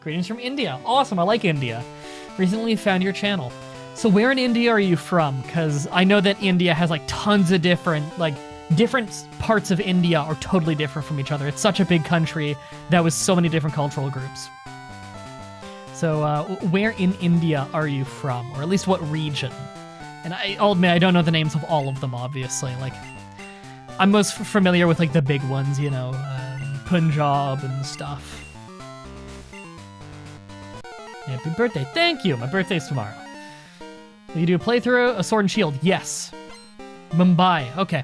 Greetings from India. Awesome, I like India. Recently found your channel. So where in India are you from? Because I know that India has like tons of different parts of India are totally different from each other. It's such a big country that was so many different cultural groups. So where in India are you from? Or at least what region? And I'll admit, I don't know the names of all of them, obviously. Like, I'm most familiar with like the big ones, you know, Punjab and stuff. Happy birthday. Thank you. My birthday's tomorrow. Will you do a playthrough? A Sword and Shield? Yes. Mumbai. Okay.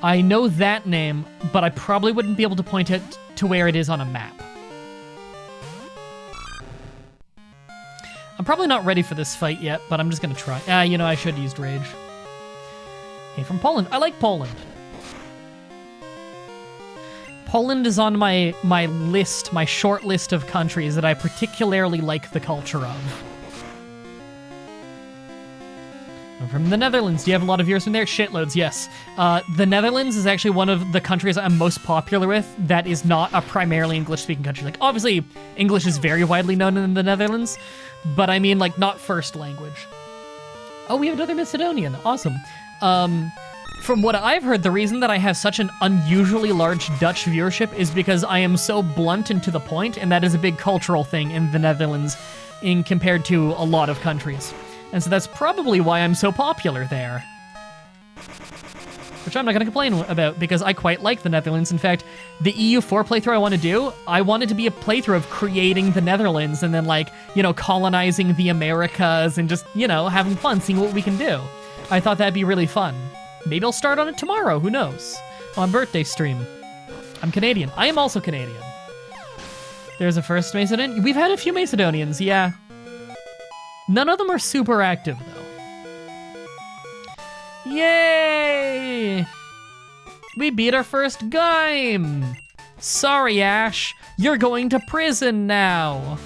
I know that name, but I probably wouldn't be able to point it to where it is on a map. I'm probably not ready for this fight yet, but I'm just gonna try. You know, I should have used Rage. Hey, from Poland. I like Poland. Poland is on my list, my short list of countries that I particularly like the culture of. I'm from the Netherlands. Do you have a lot of viewers from there? Shitloads, yes. The Netherlands is actually one of the countries I'm most popular with that is not a primarily English-speaking country. Like, obviously, English is very widely known in the Netherlands, but I mean, like, not first language. Oh, we have another Macedonian. Awesome. From what I've heard, the reason that I have such an unusually large Dutch viewership is because I am so blunt and to the point, and that is a big cultural thing in the Netherlands in compared to a lot of countries. And so that's probably why I'm so popular there. Which I'm not gonna complain about, because I quite like the Netherlands. In fact, the EU4 playthrough I want to do, I want it to be a playthrough of creating the Netherlands and then, like, you know, colonizing the Americas and just, you know, having fun, seeing what we can do. I thought that'd be really fun. Maybe I'll start on it tomorrow, who knows? On birthday stream. I'm Canadian. I am also Canadian. There's a first Macedonian. We've had a few Macedonians, yeah. None of them are super active, though. Yay! We beat our first game! Sorry, Ash. You're going to prison now.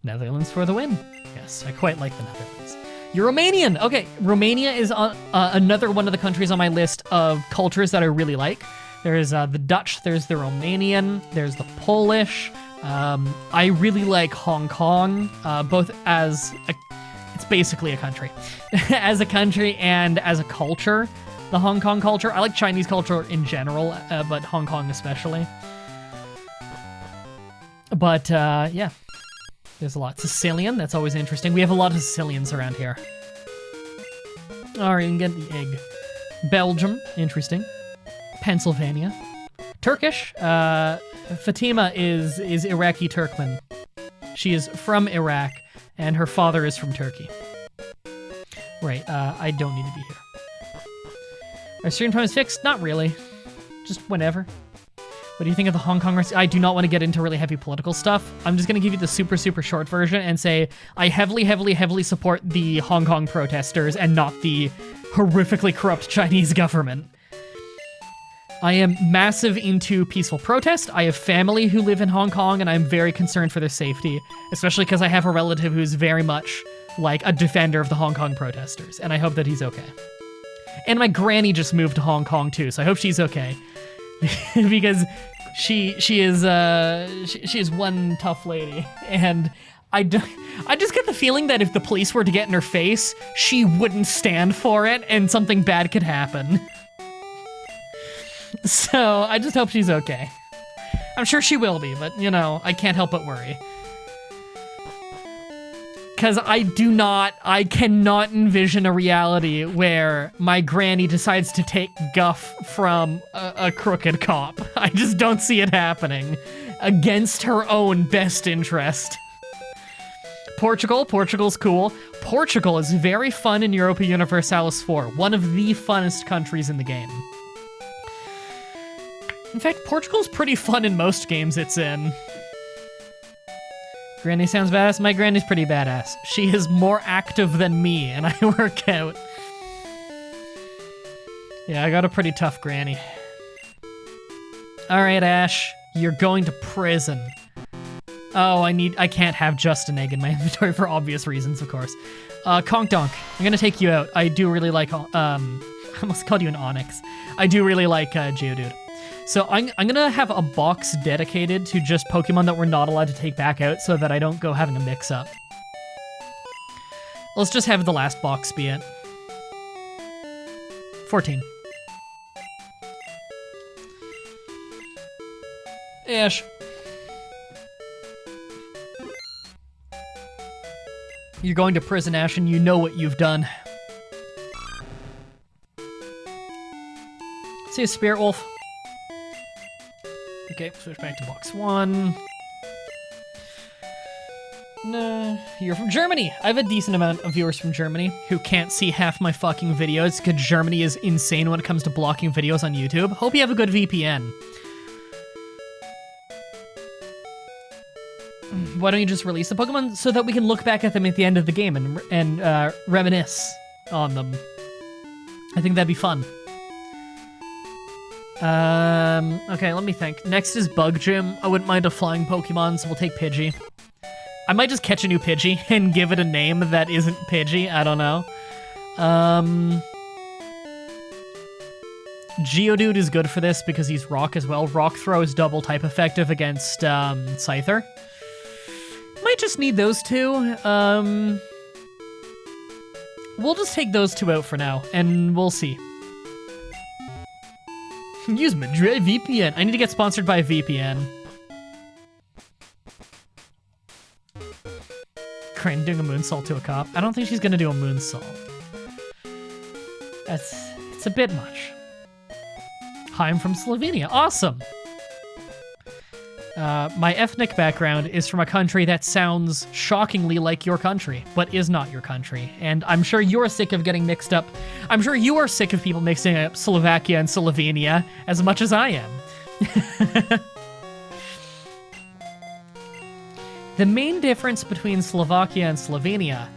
Netherlands for the win. Yes, I quite like the Netherlands. You're Romanian! Okay, Romania is another one of the countries on my list of cultures that I really like. There's the Dutch, there's the Romanian, there's the Polish. I really like Hong Kong, both as it's basically a country. As a country and as a culture, the Hong Kong culture. I like Chinese culture in general, but Hong Kong especially. But, yeah. There's a lot. Sicilian, that's always interesting. We have a lot of Sicilians around here. Alright, you can get the egg. Belgium, interesting. Pennsylvania. Turkish, Fatima is Iraqi Turkmen. She is from Iraq, and her father is from Turkey. Right, I don't need to be here. Our stream time is fixed? Not really. Just whenever. What do you think of the Hong Kong race? I do not want to get into really heavy political stuff. I'm just going to give you the super, super short version and say I heavily, heavily, heavily support the Hong Kong protesters and not the horrifically corrupt Chinese government. I am massive into peaceful protest. I have family who live in Hong Kong, and I'm very concerned for their safety, especially because I have a relative who's very much like a defender of the Hong Kong protesters, and I hope that he's okay. And my granny just moved to Hong Kong too, so I hope she's okay. Because she is one tough lady, and I just get the feeling that if the police were to get in her face, she wouldn't stand for it, and something bad could happen. So I just hope she's okay. I'm sure she will be, but you know, I can't help but worry. Because I cannot envision a reality where my granny decides to take guff from a crooked cop. I just don't see it happening against her own best interest. Portugal's cool. Portugal is very fun in Europa Universalis 4, one of the funnest countries in the game. In fact, Portugal's pretty fun in most games it's in. Granny sounds badass. My granny's pretty badass. She is more active than me, and I work out. Yeah, I got a pretty tough granny. Alright, Ash. You're going to prison. Oh, I can't have just an egg in my inventory for obvious reasons, of course. Conk Donk, I'm gonna take you out. I do really like, I almost called you an Onyx. I do really like Geodude. So I'm gonna have a box dedicated to just Pokemon that we're not allowed to take back out so that I don't go having a mix-up. Let's just have the last box be it. 14. Ash. You're going to prison, Ash, and you know what you've done. See you, Spirit Wolf. Okay, switch back to box 1. No, you're from Germany. I have a decent amount of viewers from Germany who can't see half my fucking videos because Germany is insane when it comes to blocking videos on YouTube. Hope you have a good VPN. Why don't you just release the Pokemon so that we can look back at them at the end of the game and reminisce on them? I think that'd be fun. Okay, let me think. Next is Bug Gym. I wouldn't mind a flying Pokemon, so we'll take Pidgey. I might just catch a new Pidgey and give it a name that isn't Pidgey. I don't know. Geodude is good for this because he's Rock as well. Rock Throw is double type effective against Scyther. Might just need those two. We'll just take those two out for now, and we'll see. Use Mah-Dry-Bread. I need to get sponsored by a VPN. Crane doing a moonsault to a cop. I don't think she's gonna do a moonsault. It's a bit much. Hi, I'm from Slovenia. Awesome. My ethnic background is from a country that sounds shockingly like your country, but is not your country. And I'm sure you're sick of getting mixed up. I'm sure you are sick of people mixing up Slovakia and Slovenia as much as I am. The main difference between Slovakia and Slovenia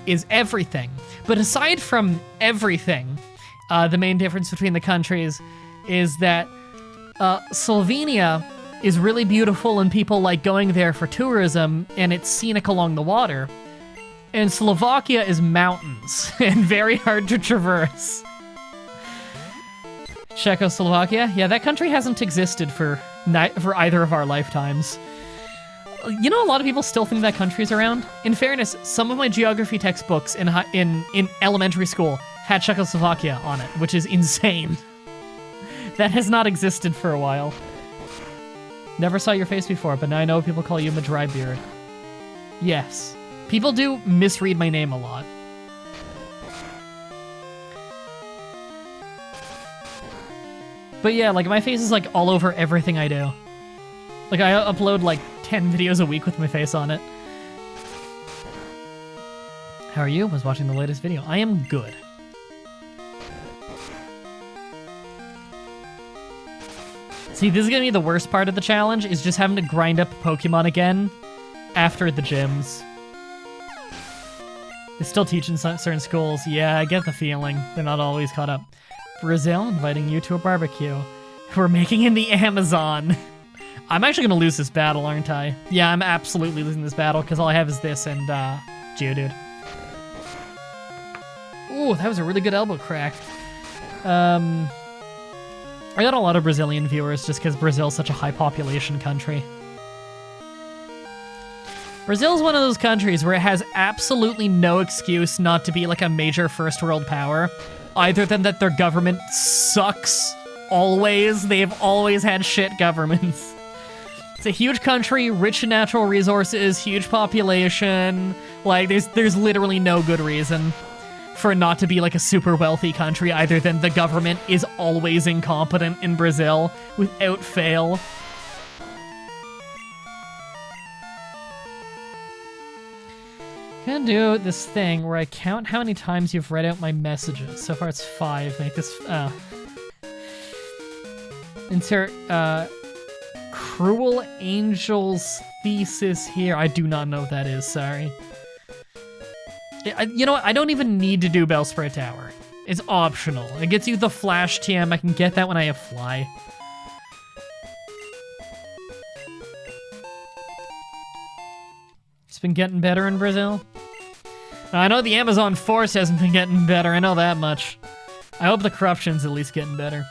is everything. But aside from everything, the main difference between the countries is that Slovenia is really beautiful and people like going there for tourism and it's scenic along the water. And Slovakia is mountains and very hard to traverse. Czechoslovakia? Yeah, that country hasn't existed for either of our lifetimes. You know, a lot of people still think that country's around. In fairness, some of my geography textbooks in elementary school had Czechoslovakia on it, which is insane. That has not existed for a while. Never saw your face before, but now I know people call you Mah-Dry-Bread. Yes. People do misread my name a lot. But yeah, like, my face is, like, all over everything I do. Like, I upload, like, 10 videos a week with my face on it. How are you? Was watching the latest video. I am good. See, this is gonna be the worst part of the challenge, is just having to grind up Pokemon again after the gyms. They still teach in certain schools. Yeah, I get the feeling. They're not always caught up. Brazil inviting you to a barbecue. We're making in the Amazon. I'm actually gonna lose this battle, aren't I? Yeah, I'm absolutely losing this battle, because all I have is this and, Geodude. Ooh, that was a really good elbow crack. I got a lot of Brazilian viewers just because Brazil's such a high population country. Brazil's one of those countries where it has absolutely no excuse not to be like a major first world power, either than that their government sucks always. They've always had shit governments. It's a huge country, rich in natural resources, huge population. Like, there's literally no good reason for it not to be like a super wealthy country, either than the government is always incompetent in Brazil, without fail. Gonna do this thing where I count how many times you've read out my messages. So far it's 5. Make this, insert, Cruel Angel's Thesis here. I do not know what that is, sorry. You know what? I don't even need to do Bellspray Tower. It's optional. It gets you the Flash TM. I can get that when I have Fly. It's been getting better in Brazil. Now, I know the Amazon Force hasn't been getting better. I know that much. I hope the corruption's at least getting better.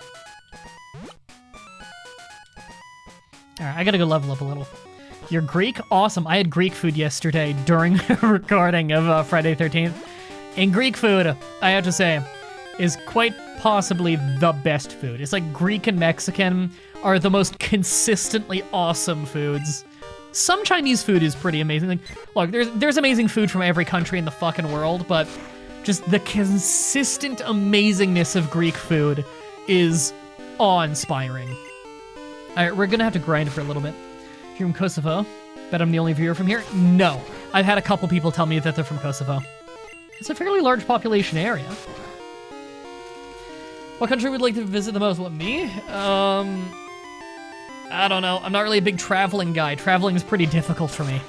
Alright, I gotta go level up a little. You're Greek? Awesome. I had Greek food yesterday during a recording of Friday 13th. And Greek food, I have to say, is quite possibly the best food. It's like Greek and Mexican are the most consistently awesome foods. Some Chinese food is pretty amazing. Like, look, there's amazing food from every country in the fucking world, but just the consistent amazingness of Greek food is awe-inspiring. Alright, we're gonna have to grind for a little bit. You're from Kosovo? Bet I'm the only viewer from here? No. I've had a couple people tell me that they're from Kosovo. It's a fairly large population area. What country would like to visit the most? What, me? I don't know. I'm not really a big traveling guy. Traveling is pretty difficult for me.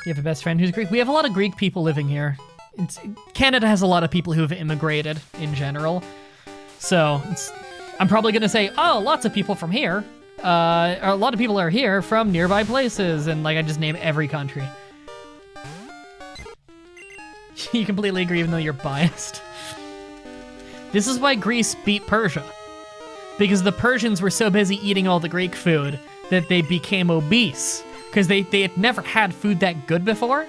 You have a best friend who's Greek? We have a lot of Greek people living here. Canada has a lot of people who have immigrated in general. So, I'm probably gonna say, oh, lots of people from here. A lot of people are here from nearby places, and like I just name every country. You completely agree even though you're biased. This is why Greece beat Persia. Because the Persians were so busy eating all the Greek food that they became obese. Because they had never had food that good before.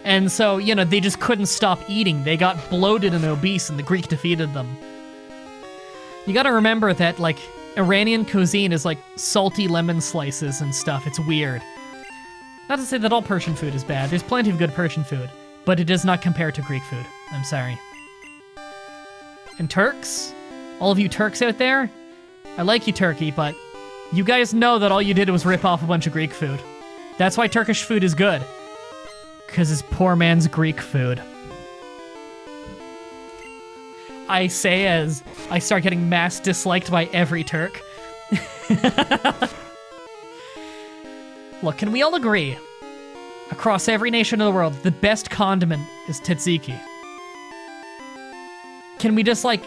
And so, you know, they just couldn't stop eating. They got bloated and obese and the Greek defeated them. You gotta remember that, like, Iranian cuisine is like salty lemon slices and stuff. It's weird. Not to say that all Persian food is bad. There's plenty of good Persian food. But it does not compare to Greek food. I'm sorry. And Turks? All of you Turks out there? I like you, Turkey, but you guys know that all you did was rip off a bunch of Greek food. That's why Turkish food is good. Because it's poor man's Greek food. I say as I start getting mass disliked by every Turk. Look, can we all agree? Across every nation in the world, the best condiment is tzatziki. Can we just, like,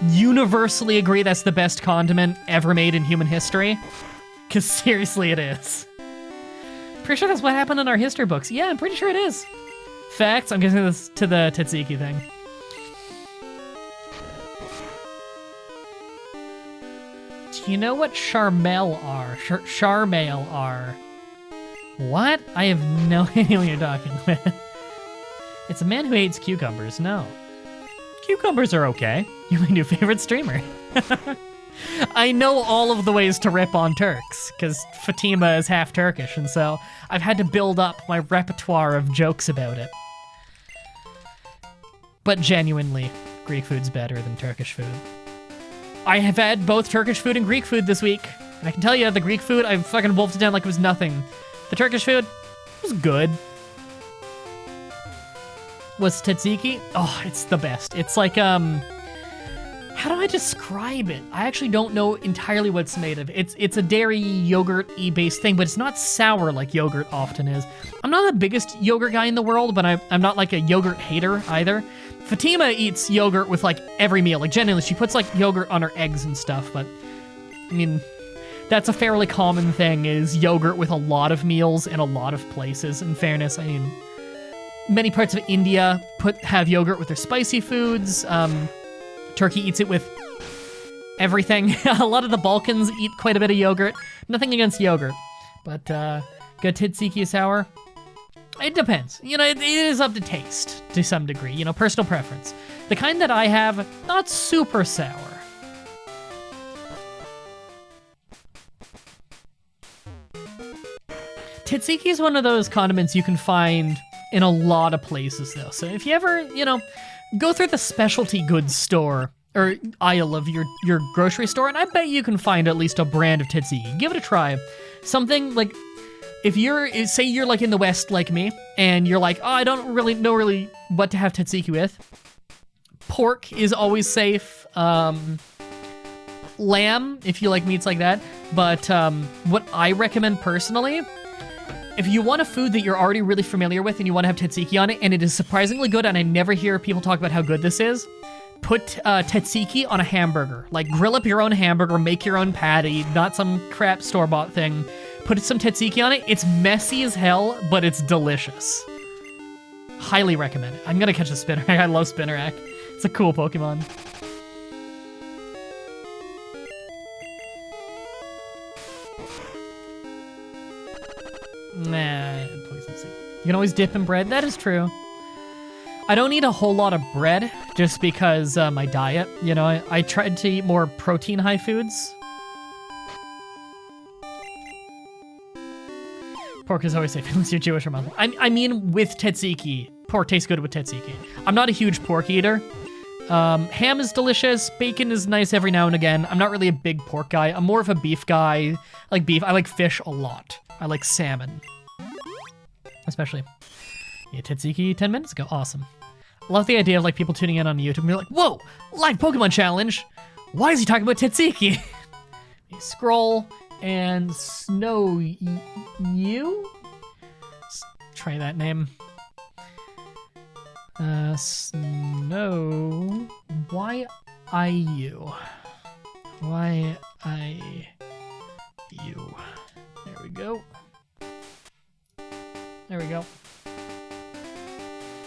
universally agree that's the best condiment ever made in human history? Because seriously, it is. Pretty sure that's what happened in our history books. Yeah, I'm pretty sure it is. Facts, I'm getting this to the tzatziki thing. Do you know what charmel are? Charmel are. What? I have no idea what you're talking about. It's a man who hates cucumbers. No. Cucumbers are okay. You're my new favorite streamer. I know all of the ways to rip on Turks, because Fatima is half Turkish, and so I've had to build up my repertoire of jokes about it. But genuinely, Greek food's better than Turkish food. I have had both Turkish food and Greek food this week, and I can tell you, the Greek food, I fucking wolfed it down like it was nothing. The Turkish food was good. Was tzatziki? Oh, it's the best. It's like, how do I describe it? I actually don't know entirely what it's made of. It's a dairy yogurt-y based thing, but it's not sour like yogurt often is. I'm not the biggest yogurt guy in the world, but I'm not like a yogurt hater either. Fatima eats yogurt with like every meal. Like genuinely, she puts like yogurt on her eggs and stuff, but I mean, that's a fairly common thing, is yogurt with a lot of meals in a lot of places. In fairness, I mean, many parts of India have yogurt with their spicy foods. Turkey eats it with everything. A lot of the Balkans eat quite a bit of yogurt. Nothing against yogurt, but good tzatziki is sour. It depends. You know, it is up to taste to some degree. You know, personal preference. The kind that I have, not super sour. Tzatziki is one of those condiments you can find in a lot of places, though. So if you ever, you know, go through the specialty goods store or aisle of your grocery store, and I bet you can find at least a brand of tzatziki. Give it a try. Something like, say you're like in the West like me, and you're like, oh, I don't really know what to have tzatziki with. Pork is always safe. Lamb, if you like meats like that. But what I recommend personally, if you want a food that you're already really familiar with and you want to have tzatziki on it, and it is surprisingly good, and I never hear people talk about how good this is, put tzatziki on a hamburger. Like, grill up your own hamburger, make your own patty, not some crap store-bought thing. Put some tzatziki on it. It's messy as hell, but it's delicious. Highly recommend it. I'm gonna catch a Spinnerack. I love Spinnerack. It's a cool Pokemon. Nah, poison seed. You can always dip in bread. That is true. I don't eat a whole lot of bread just because my diet. You know, I tried to eat more protein-high foods. Pork is always safe unless you're Jewish or Muslim. I mean, with tzatziki. Pork tastes good with tzatziki. I'm not a huge pork eater. Ham is delicious. Bacon is nice every now and again. I'm not really a big pork guy. I'm more of a beef guy. I like beef. I like fish a lot. I like salmon. Especially. Yeah, tzatziki 10 minutes ago. Awesome. I love the idea of like people tuning in on YouTube and be like, whoa, live Pokemon challenge. Why is he talking about tzatziki? You scroll and snow you? Try that name. Snow. Why I you? Why I you? There we go. There we go.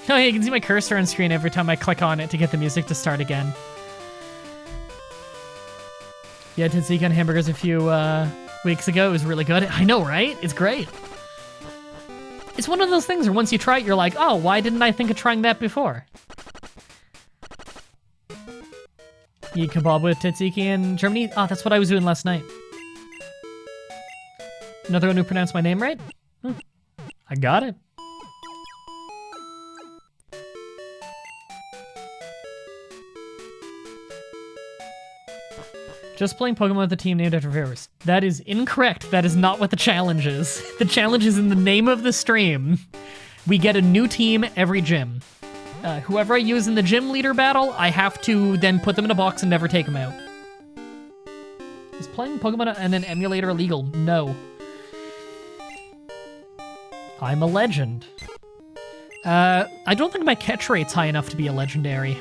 Oh, yeah, you can see my cursor on screen every time I click on it to get the music to start again. Yeah, tzatziki on hamburgers a few weeks ago. It was really good. I know, right? It's great. It's one of those things where once you try it, you're like, oh, why didn't I think of trying that before? You eat kebab with tzatziki in Germany? Oh, that's what I was doing last night. Another one who pronounced my name right? I got it. Just playing Pokemon with a team named after viewers. That is incorrect. That is not what the challenge is. The challenge is in the name of the stream. We get a new team every gym. Whoever I use in the gym leader battle, I have to then put them in a box and never take them out. Is playing Pokemon and an emulator illegal? No. I'm a legend. I don't think my catch rate's high enough to be a legendary.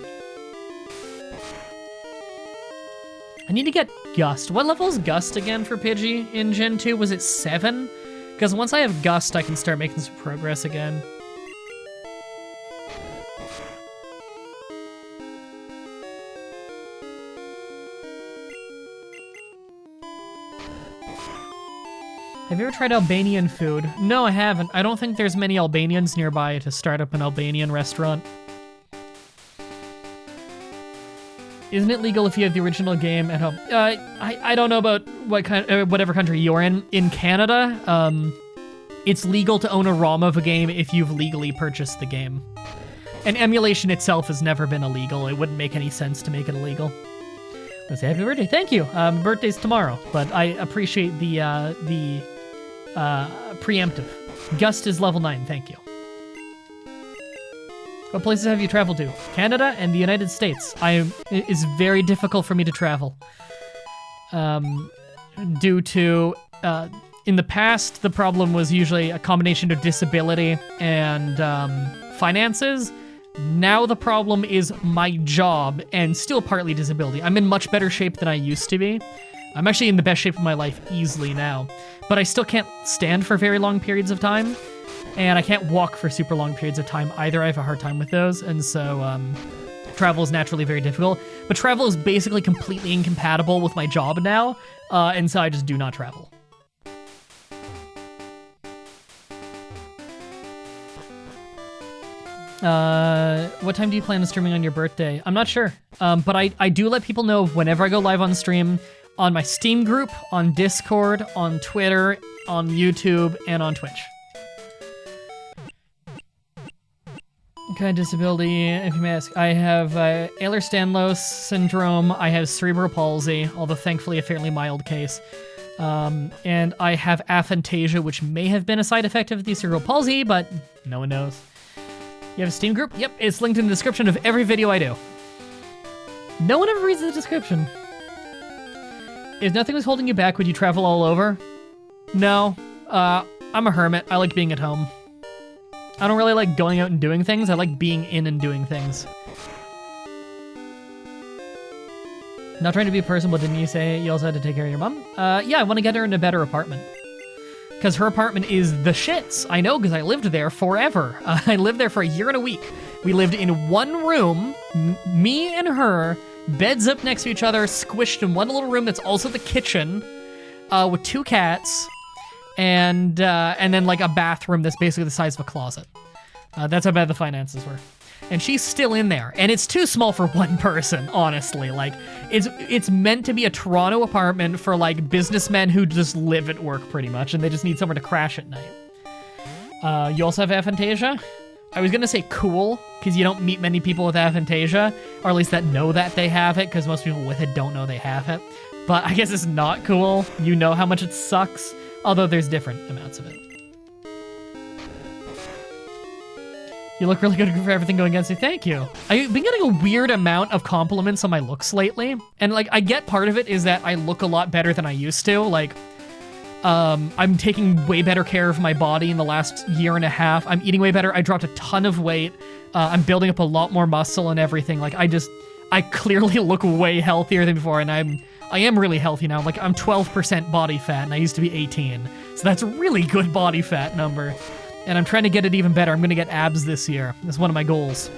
I need to get Gust. What level is Gust again for Pidgey in Gen 2? Was it 7? Because once I have Gust, I can start making some progress again. Have you ever tried Albanian food? No, I haven't. I don't think there's many Albanians nearby to start up an Albanian restaurant. Isn't it legal if you have the original game at home? I don't know about whatever country you're in. In Canada, it's legal to own a ROM of a game if you've legally purchased the game. And emulation itself has never been illegal. It wouldn't make any sense to make it illegal. Let's say happy birthday. Thank you. Birthday's tomorrow, but I appreciate the preemptive. Gust is level 9. Thank you. What places have you traveled to? Canada and the United States. It's very difficult for me to travel. Due to, in the past, the problem was usually a combination of disability and finances. Now the problem is my job and still partly disability. I'm in much better shape than I used to be. I'm actually in the best shape of my life easily now. But I still can't stand for very long periods of time. And I can't walk for super long periods of time either. I have a hard time with those, and so travel is naturally very difficult. But travel is basically completely incompatible with my job now, and so I just do not travel. What time do you plan on streaming on your birthday? I'm not sure, but I do let people know whenever I go live on stream, on my Steam group, on Discord, on Twitter, on YouTube, and on Twitch. What kind of disability, if you may ask? I have Ehlers-Danlos syndrome, I have cerebral palsy, although thankfully a fairly mild case. And I have aphantasia, which may have been a side effect of the cerebral palsy, but no one knows. You have a Steam group? Yep, it's linked in the description of every video I do. No one ever reads the description. If nothing was holding you back, would you travel all over? No. I'm a hermit. I like being at home. I don't really like going out and doing things. I like being in and doing things. Not trying to be a person, but didn't you say you also had to take care of your mom? Yeah, I want to get her in a better apartment. Because her apartment is the shits. I know, because I lived there forever. I lived there for a year and a week. We lived in one room, me and her, beds up next to each other, squished in one little room that's also the kitchen. with 2 cats, and then like a bathroom that's basically the size of a closet. That's how bad the finances were. And she's still in there, and it's too small for one person, honestly. Like, it's meant to be a Toronto apartment for like businessmen who just live at work pretty much, and they just need somewhere to crash at night. You also have aphantasia? I was gonna say cool, because you don't meet many people with aphantasia, or at least that know that they have it, because most people with it don't know they have it. But I guess it's not cool. You know how much it sucks, although there's different amounts of it. You look really good for everything going against you. Thank you. I've been getting a weird amount of compliments on my looks lately, and like I get part of it is that I look a lot better than I used to. Like, I'm taking way better care of my body in the last year and a half. I'm eating way better. I dropped a ton of weight. I'm building up a lot more muscle and everything. Like I clearly look way healthier than before, and I am really healthy now. Like I'm 12% body fat, and I used to be 18. So that's a really good body fat number. And I'm trying to get it even better. I'm gonna get abs this year. That's one of my goals.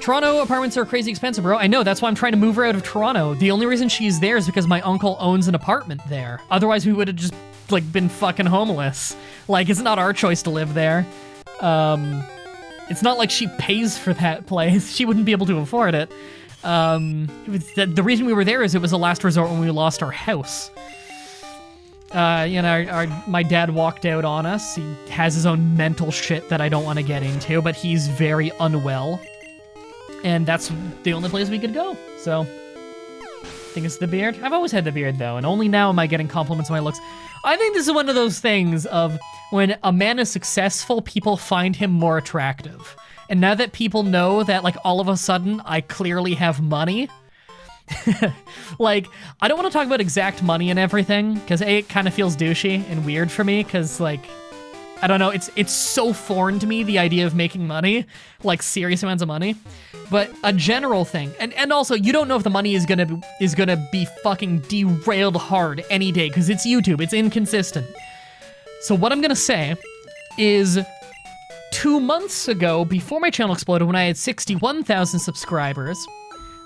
Toronto apartments are crazy expensive, bro. I know, that's why I'm trying to move her out of Toronto. The only reason she's there is because my uncle owns an apartment there. Otherwise, we would have just, like, been fucking homeless. Like, it's not our choice to live there. It's not like she pays for that place. She wouldn't be able to afford it. The reason we were there is it was a last resort when we lost our house. You know, my dad walked out on us. He has his own mental shit that I don't want to get into, but he's very unwell. And that's the only place we could go, so. I think it's the beard. I've always had the beard, though, and only now am I getting compliments on my looks. I think this is one of those things of when a man is successful, people find him more attractive. And now that people know that, like, all of a sudden, I clearly have money, like, I don't want to talk about exact money and everything, because A, it kind of feels douchey and weird for me, because, like, I don't know, it's so foreign to me, the idea of making money, like serious amounts of money. But a general thing, and also you don't know if the money is gonna be fucking derailed hard any day, because it's YouTube, it's inconsistent. So what I'm gonna say is 2 months ago, before my channel exploded, when I had 61,000 subscribers,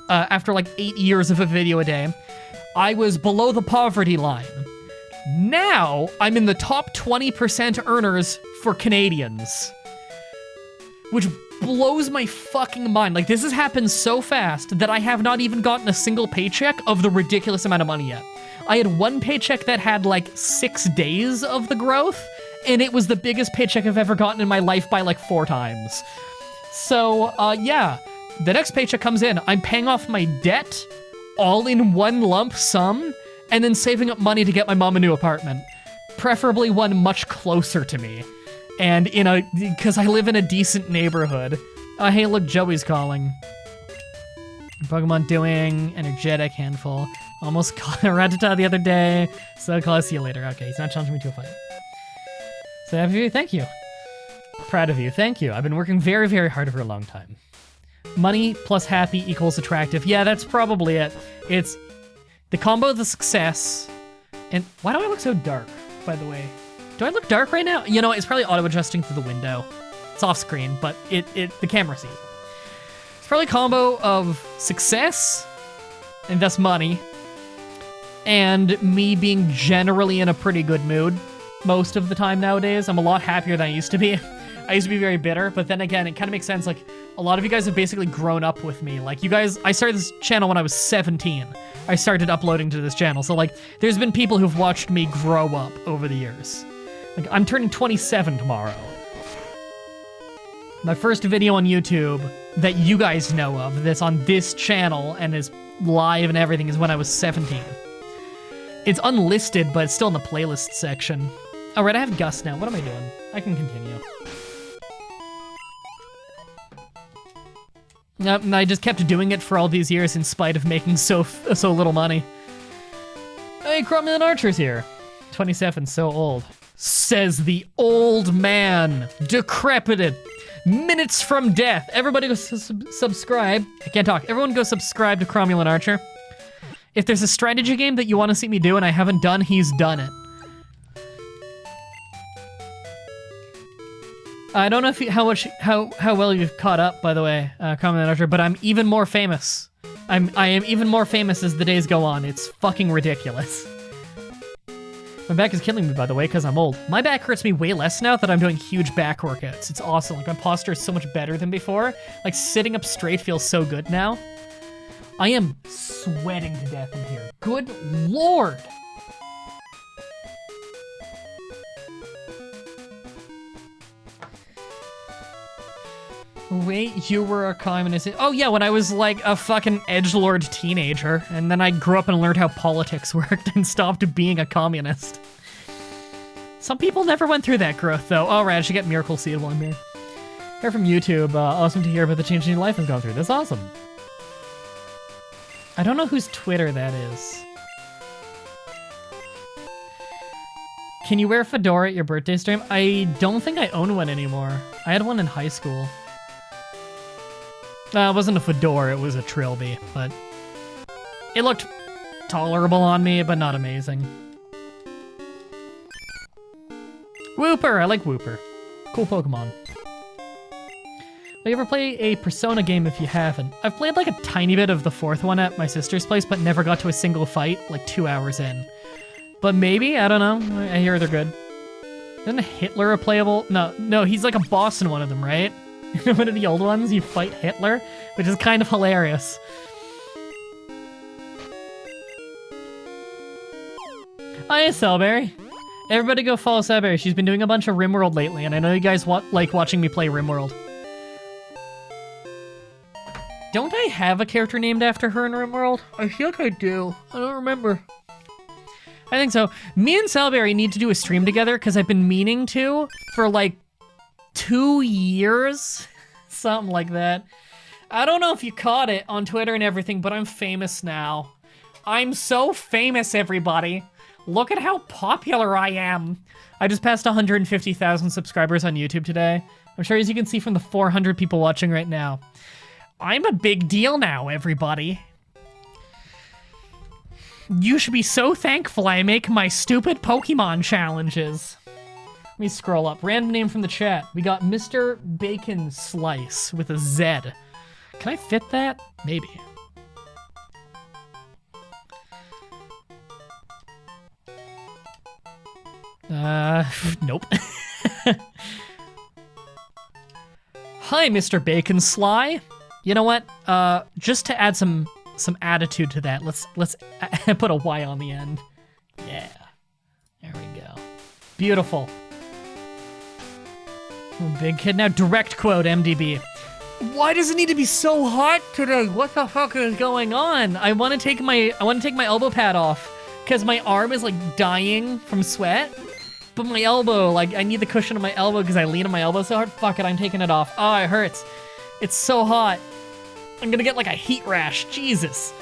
after like 8 years of a video a day, I was below the poverty line. Now, I'm in the top 20% earners for Canadians. Which blows my fucking mind. Like, this has happened so fast that I have not even gotten a single paycheck of the ridiculous amount of money yet. I had one paycheck that had like 6 days of the growth, and it was the biggest paycheck I've ever gotten in my life by like 4 times. So, yeah, the next paycheck comes in. I'm paying off my debt all in one lump sum, and then saving up money to get my mom a new apartment. Preferably one much closer to me. And because I live in a decent neighborhood. Hey, look, Joey's calling. Pokemon doing energetic handful. Almost caught a Rattata the other day. So I'll see you later. Okay, he's not challenging me to a fight. So happy for you, thank you. Proud of you, thank you. I've been working very, very hard for a long time. Money plus happy equals attractive. Yeah, that's probably it. It's the combo of the success, and why do I look so dark, by the way? Do I look dark right now? You know, it's probably auto-adjusting through the window. It's off screen, but the camera sees it. It's probably a combo of success, and thus money, and me being generally in a pretty good mood most of the time nowadays. I'm a lot happier than I used to be. I used to be very bitter, but then again, it kind of makes sense. Like, a lot of you guys have basically grown up with me. Like, you guys, I started this channel when I was 17. I started uploading to this channel. So, like, there's been people who've watched me grow up over the years. Like, I'm turning 27 tomorrow. My first video on YouTube that you guys know of, that's on this channel and is live and everything, is when I was 17. It's unlisted, but it's still in the playlist section. All right, I have Gus now. What am I doing? I can continue. And I just kept doing it for all these years in spite of making so little money. Hey, Cromulent Archer's here. 27, so old. Says the old man. Decrepited. Minutes from death. Everybody go subscribe. I can't talk. Everyone go subscribe to Cromulent Archer. If there's a strategy game that you want to see me do and I haven't done, he's done it. I don't know if how well you've caught up, by the way, Cromulent Archer, but I'm even more famous I am even more famous as the days go on. It's fucking ridiculous. My back is killing me, by the way, because I'm old. My back hurts me way less now that I'm doing huge back workouts. It's awesome. Like, my posture is so much better than before. Like, sitting up straight feels so good now. I am sweating to death in here. Good lord! Wait, you were a communist? Oh yeah, when I was like a fucking edgelord teenager, and then I grew up and learned how politics worked and stopped being a communist. Some people never went through that growth though. Oh right, I should get Miracle Seed while I'm here. Here from YouTube, awesome to hear about the change your life has gone through. That's awesome. I don't know whose Twitter that is. Can you wear a fedora at your birthday stream? I don't think I own one anymore. I had one in high school. It wasn't a fedora, it was a trilby, but it looked tolerable on me, but not amazing. Wooper! I like Wooper. Cool Pokemon. Will you ever play a Persona game if you haven't? I've played like a tiny bit of the fourth one at my sister's place, but never got to a single fight, like 2 hours in. But maybe, I don't know. I hear they're good. Isn't Hitler a playable? No, he's like a boss in one of them, right? One of the old ones, you fight Hitler, which is kind of hilarious. Oh yeah, Cellberry. Everybody go follow Cellberry. She's been doing a bunch of RimWorld lately, and I know you guys like watching me play RimWorld. Don't I have a character named after her in RimWorld? I feel like I do. I don't remember. I think so. Me and Cellberry need to do a stream together, because I've been meaning to for like 2 years, something like that. I don't know if you caught it on Twitter and everything, but I'm famous now. I'm so famous, everybody. Look at how popular I am. I just passed 150,000 subscribers on YouTube today. I'm sure as you can see from the 400 people watching right now. I'm a big deal now, everybody. You should be so thankful I make my stupid Pokemon challenges. Let me scroll up. Random name from the chat. We got Mr. Bacon Slice with a Z. Can I fit that? Maybe. Nope. Hi, Mr. Bacon Sly. You know what? Just to add some attitude to that, let's put a Y on the end. Yeah. There we go. Beautiful. Big kid now. Direct quote, MDB. Why does it need to be so hot today? What the fuck is going on? I want to take my elbow pad off because my arm is like dying from sweat. But my elbow, like I need the cushion of my elbow because I lean on my elbow so hard. Fuck it, I'm taking it off. Oh, it hurts. It's so hot. I'm gonna get like a heat rash. Jesus.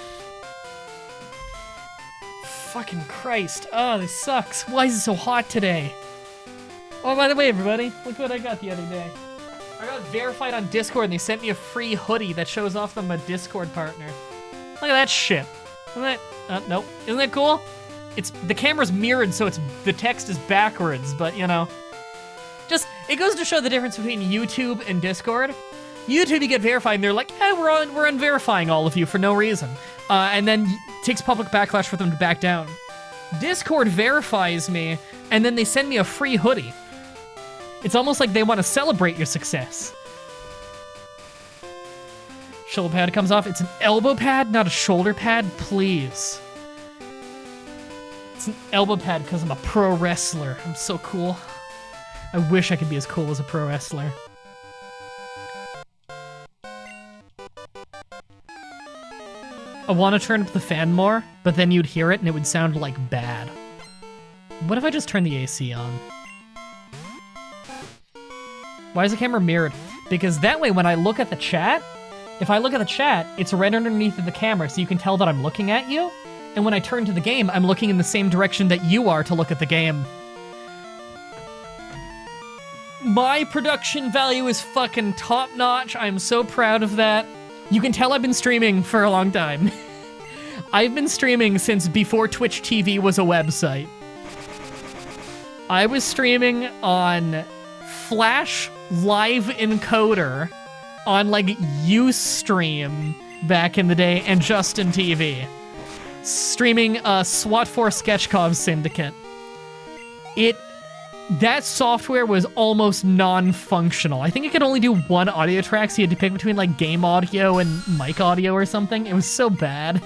Fucking Christ. Oh, this sucks. Why is it so hot today? Oh, by the way, everybody, look what I got the other day. I got verified on Discord and they sent me a free hoodie that shows off that I'm a Discord partner. Look at that shit. Isn't that, nope. Isn't that cool? The camera's mirrored so the text is backwards, but you know. Just, it goes to show the difference between YouTube and Discord. YouTube, you get verified and they're like, hey, we're unverifying all of you for no reason. And then it takes public backlash for them to back down. Discord verifies me and then they send me a free hoodie. It's almost like they want to celebrate your success. Shoulder pad comes off. It's an elbow pad, not a shoulder pad, please. It's an elbow pad because I'm a pro wrestler. I'm so cool. I wish I could be as cool as a pro wrestler. I want to turn up the fan more, but then you'd hear it and it would sound like bad. What if I just turn the AC on? Why is the camera mirrored? Because that way when I look at the chat, if I look at the chat, it's right underneath of the camera so you can tell that I'm looking at you. And when I turn to the game, I'm looking in the same direction that you are to look at the game. My production value is fucking top notch. I'm so proud of that. You can tell I've been streaming for a long time. I've been streaming since before Twitch TV was a website. I was streaming on Flash Live Encoder on like Ustream back in the day, and Justin TV. Streaming SWAT Force Sketchkov Syndicate. That software was almost non-functional. I think it could only do one audio track, so you had to pick between like game audio and mic audio or something. It was so bad.